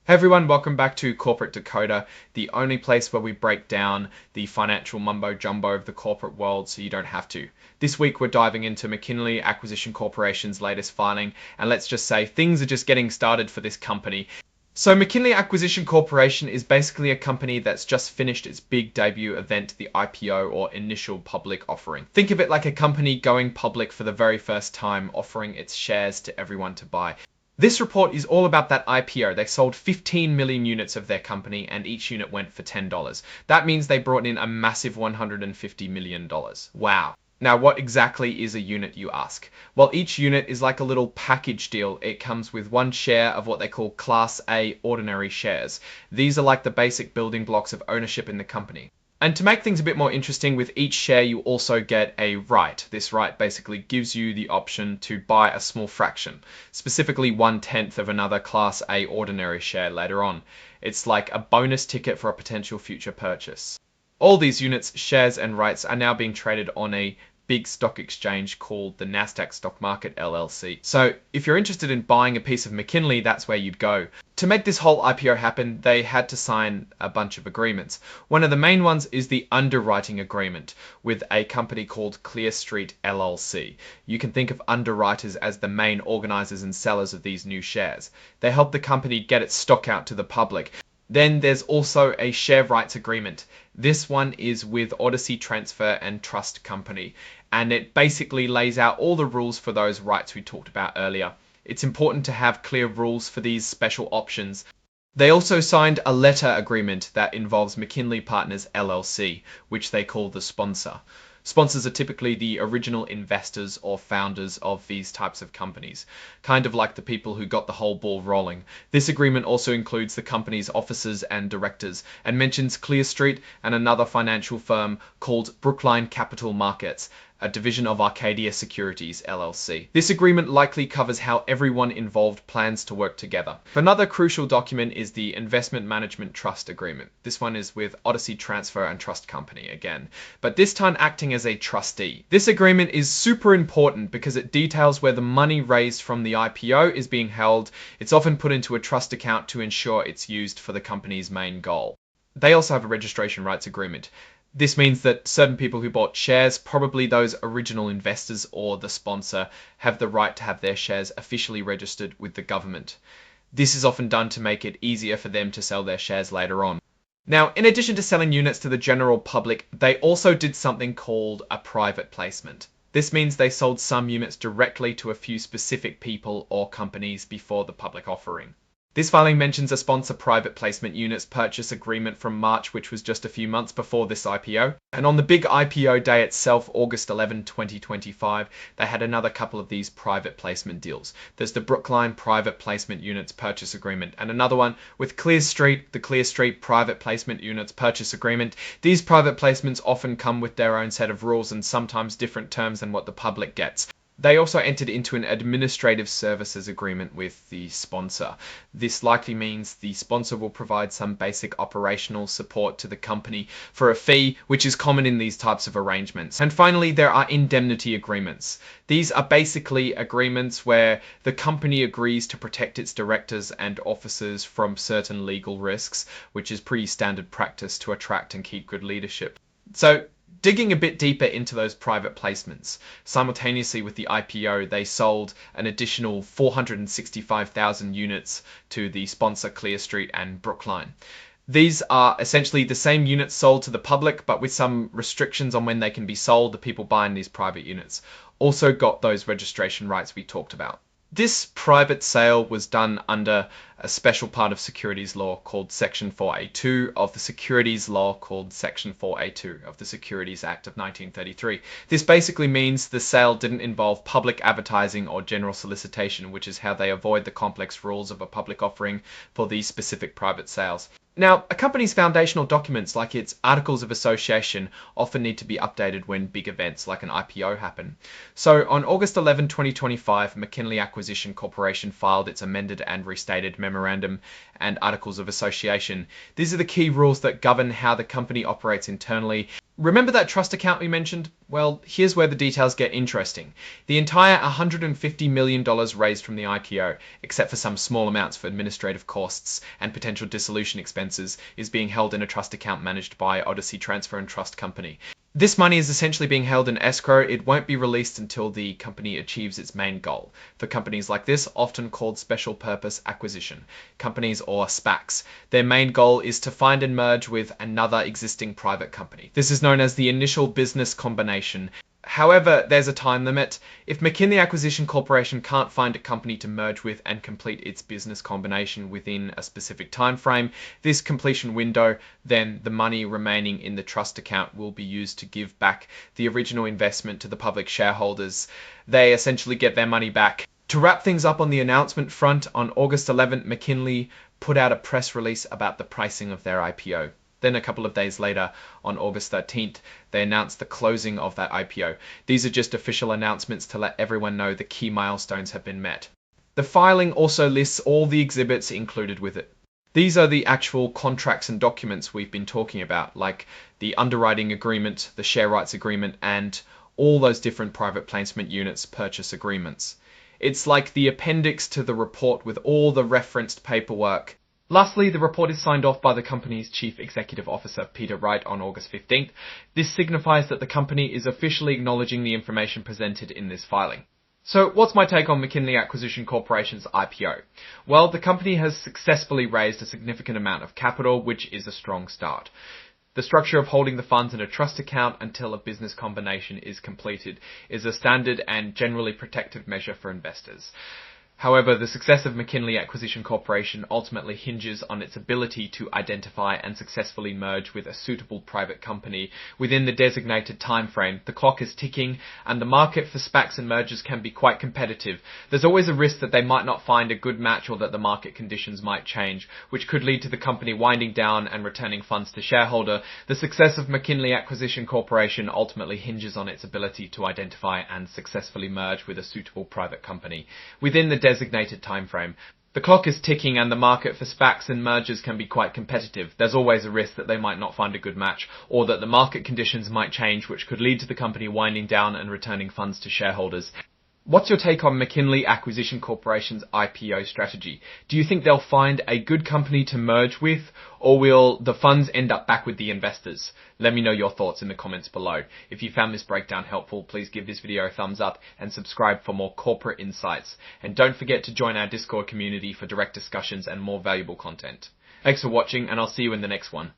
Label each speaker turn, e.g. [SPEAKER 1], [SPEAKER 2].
[SPEAKER 1] Hey everyone, welcome back to Corporate Decoder, the only place where we break down the financial mumbo jumbo of the corporate world so you don't have to. This week we're diving into McKinley Acquisition Corporation's latest filing, and let's just say things are just getting started for this company. So McKinley Acquisition Corporation is basically a company that's just finished its big debut event, the IPO or initial public offering. Think of it like a company going public for the very first time, offering its shares to everyone to buy. This report is all about that IPO. They sold 15 million units of their company and each unit went for $10. That means they brought in a massive $150 million. Wow. Now, what exactly is a unit, you ask? Well, each unit is like a little package deal. It comes with one share of what they call Class A ordinary shares. These are like the basic building blocks of ownership in the company. And to make things a bit more interesting, with each share you also get a right. This right basically gives you the option to buy a small fraction, specifically 1/10 of another Class A ordinary share later on. It's like a bonus ticket for a potential future purchase. All these units, shares and rights are now being traded on a big stock exchange called the Nasdaq Stock Market LLC. So if you're interested in buying a piece of McKinley, that's where you'd go. To make this whole IPO happen, they had to sign a bunch of agreements. One of the main ones is the underwriting agreement with a company called Clear Street LLC. You can think of underwriters as the main organizers and sellers of these new shares. They help the company get its stock out to the public. Then there's also a share rights agreement. This one is with Odyssey Transfer and Trust Company, and it basically lays out all the rules for those rights we talked about earlier. It's important to have clear rules for these special options. They also signed a letter agreement that involves McKinley Partners LLC, which they call the sponsor. Sponsors are typically the original investors or founders of these types of companies, kind of like the people who got the whole ball rolling. This agreement also includes the company's officers and directors and mentions Clear Street and another financial firm called Brookline Capital Markets, a division of Arcadia Securities LLC. This agreement likely covers how everyone involved plans to work together. Another crucial document is the Investment Management Trust Agreement. This one is with Odyssey Transfer and Trust Company again, but this time acting as a trustee. This agreement is super important because it details where the money raised from the IPO is being held. It's often put into a trust account to ensure it's used for the company's main goal. They also have a registration rights agreement. This means that certain people who bought shares, probably those original investors or the sponsor, have the right to have their shares officially registered with the government. This is often done to make it easier for them to sell their shares later on. Now, in addition to selling units to the general public, they also did something called a private placement. This means they sold some units directly to a few specific people or companies before the public offering. This filing mentions a sponsor private placement units purchase agreement from March, which was just a few months before this IPO. And on the big IPO day itself, August 11, 2025, they had another couple of these private placement deals. There's the Brookline private placement units purchase agreement and another one with Clear Street, the Clear Street private placement units purchase agreement. These private placements often come with their own set of rules and sometimes different terms than what the public gets. They also entered into an administrative services agreement with the sponsor. This likely means the sponsor will provide some basic operational support to the company for a fee, which is common in these types of arrangements. And finally, there are indemnity agreements. These are basically agreements where the company agrees to protect its directors and officers from certain legal risks, which is pretty standard practice to attract and keep good leadership. So, digging a bit deeper into those private placements, simultaneously with the IPO, they sold an additional 465,000 units to the sponsor Clear Street and Brookline. These are essentially the same units sold to the public, but with some restrictions on when they can be sold. The people buying these private units also got those registration rights we talked about. This private sale was done under a special part of securities law called Section 4A2 of the securities law called Section 4A2 of the Securities Act of 1933. This basically means the sale didn't involve public advertising or general solicitation, which is how they avoid the complex rules of a public offering for these specific private sales. Now, a company's foundational documents, like its articles of association, often need to be updated when big events like an IPO happen. So on August 11, 2025, McKinley Acquisition Corporation filed its amended and restated memorandum and articles of association. These are the key rules that govern how the company operates internally. Remember that trust account we mentioned? Well, here's where the details get interesting. The entire $150 million raised from the IPO, except for some small amounts for administrative costs and potential dissolution expenses, is being held in a trust account managed by Odyssey Transfer and Trust Company. This money is essentially being held in escrow. It won't be released until the company achieves its main goal. For companies like this, often called special purpose acquisition companies or SPACs, their main goal is to find and merge with another existing private company. This is known as the initial business combination. However, there's a time limit. If McKinley Acquisition Corporation can't find a company to merge with and complete its business combination within a specific time frame, this completion window, then the money remaining in the trust account will be used to give back the original investment to the public shareholders. They essentially get their money back. To wrap things up on the announcement front, on August 11th, McKinley put out a press release about the pricing of their IPO. Then a couple of days later, on August 13th, they announced the closing of that IPO. These are just official announcements to let everyone know the key milestones have been met. The filing also lists all the exhibits included with it. These are the actual contracts and documents we've been talking about, like the underwriting agreement, the share rights agreement, and all those different private placement units purchase agreements. It's like the appendix to the report with all the referenced paperwork. Lastly, the report is signed off by the company's Chief Executive Officer, Peter Wright, on August 15th. This signifies that the company is officially acknowledging the information presented in this filing. So what's my take on McKinley Acquisition Corporation's IPO? Well, the company has successfully raised a significant amount of capital, which is a strong start. The structure of holding the funds in a trust account until a business combination is completed is a standard and generally protective measure for investors. However, the success of McKinley Acquisition Corporation ultimately hinges on its ability to identify and successfully merge with a suitable private company within the designated time frame. The clock is ticking, and the market for SPACs and mergers can be quite competitive. There's always a risk that they might not find a good match or that the market conditions might change, which could lead to the company winding down and returning funds to shareholder. The success of McKinley Acquisition Corporation ultimately hinges on its ability to identify and successfully merge with a suitable private company within the designated time frame. The clock is ticking and the market for SPACs and mergers can be quite competitive. There's always a risk that they might not find a good match or that the market conditions might change, which could lead to the company winding down and returning funds to shareholders. What's your take on McKinley Acquisition Corporation's IPO strategy? Do you think they'll find a good company to merge with, or will the funds end up back with the investors? Let me know your thoughts in the comments below. If you found this breakdown helpful, please give this video a thumbs up and subscribe for more corporate insights. And don't forget to join our Discord community for direct discussions and more valuable content. Thanks for watching, and I'll see you in the next one.